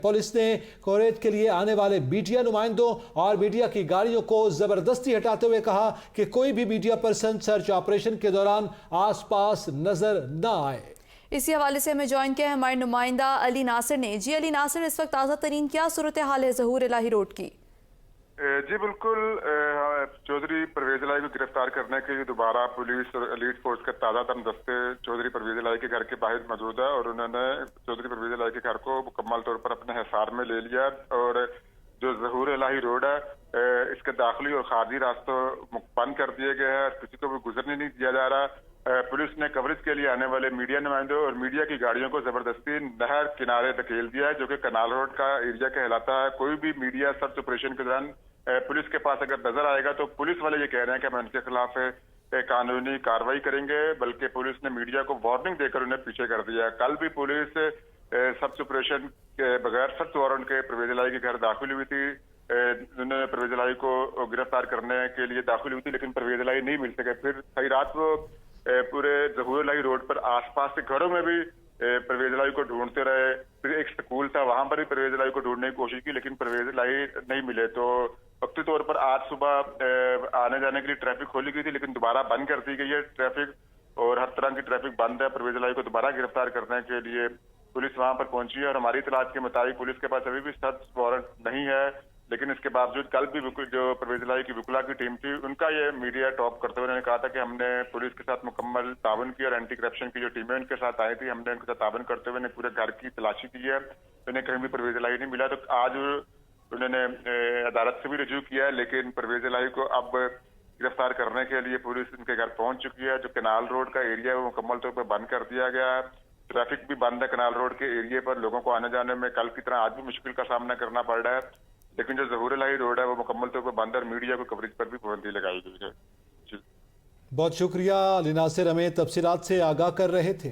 Police ने कोरेट के लिए आने वाले मीडिया नुमाइंदों और मीडिया की गाड़ियों को जबरदस्ती हटाते हुए कहा कि कोई भी मीडिया पर्सन सर्च ऑपरेशन के दौरान आसपास नजर न आए। इसी हवाले से हमें ज्वाइन किया है हमारे नुमाइंदा अली नासिर ने। जी अली नासिर, इस वक्त ताज़ा तरीन क्या सूरत हाल है ज़हूर इलाही रोड की? जी बिल्कुल, चौधरी परवेज इलाही को गिरफ्तार करने के लिए दोबारा पुलिस और एलीट फोर्स का ताज़ा तरीन दस्ते चौधरी परवेज इलाही के घर के बाहर मौजूद है और उन्होंने चौधरी परवेज इलाही के घर को मुकम्मल तौर पर अपने हिसार में ले लिया और जो ज़हूर इलाही रोड है इसके दाखिली और खारजी रास्तों बंद कर दिए गए हैं, किसी को भी गुजरने नहीं दिया जा रहा। पुलिस ने कवरेज के लिए आने वाले मीडिया नुमाइंदों और मीडिया की गाड़ियों को जबरदस्ती नहर किनारे धकेल दिया है, जो कि कनाल रोड का एरिया कहलाता है। कोई भी मीडिया सर्च ऑपरेशन के दौरान पुलिस के पास अगर नजर आएगा तो पुलिस वाले ये कह रहे हैं कि हम उनके खिलाफ कानूनी कार्रवाई करेंगे, बल्कि पुलिस ने मीडिया को वार्निंग देकर उन्हें पीछे कर दिया। कल भी पुलिस सर्च ऑपरेशन के बगैर सर्च वारंट के परवेज इलाही के घर दाखिल हुई थी। उन्होंने परवेज इलाही को गिरफ्तार करने के लिए दाखिल हुई थी, लेकिन परवेज इलाही नहीं मिल सके। फिर कई रात वो पूरे ज़हूर इलाही रोड पर आसपास के घरों में भी परवेज इलाही को ढूंढते रहे। फिर एक स्कूल था, वहां पर भी परवेज इलाही को ढूंढने की कोशिश की, लेकिन परवेज इलाही नहीं मिले। तो वक्ती तौर पर आज सुबह आने जाने के लिए ट्रैफिक खोली गई थी, लेकिन दोबारा बंद कर दी गई है ट्रैफिक और हर तरह की ट्रैफिक बंद है। परवेज इलाही को दोबारा गिरफ्तार करने के लिए पुलिस वहां पर पहुंची है और हमारी इतलात के मुताबिक पुलिस के पास अभी भी सर्च वारंट नहीं है, लेकिन इसके बावजूद कल भी जो परवेज इलाही की वकुला की टीम थी उनका ये मीडिया टॉप करते हुए उन्होंने कहा था कि हमने पुलिस के साथ मुकम्मल तावन किया और एंटी करप्शन की जो टीमें उनके साथ आई थी हमने उनके साथ तावन करते हुए पूरे घर की तलाशी की है। उन्हें कहीं भी परवेज इलाही नहीं मिला। तो आज उन्होंने अदालत से भी रजू किया है, लेकिन परवेज इलाही को अब गिरफ्तार करने के लिए पुलिस उनके घर पहुंच चुकी है। जो कनाल रोड का एरिया है वो मुकम्मल तौर पर बंद कर दिया गया है। ट्रैफिक भी बंद है कनाल रोड के एरिया पर, लोगों को आने जाने में कल की तरह आज भी मुश्किल का सामना करना पड़ रहा है। लेकिन जो ज़हूर इलाही रोड है वो मुकम्मल तौर पर बंद है और मीडिया को कवरेज पर भी पाबंदी लगाई गई है। बहुत शुक्रिया अली नासिर, हमें तफसीलात से आगाह कर रहे थे।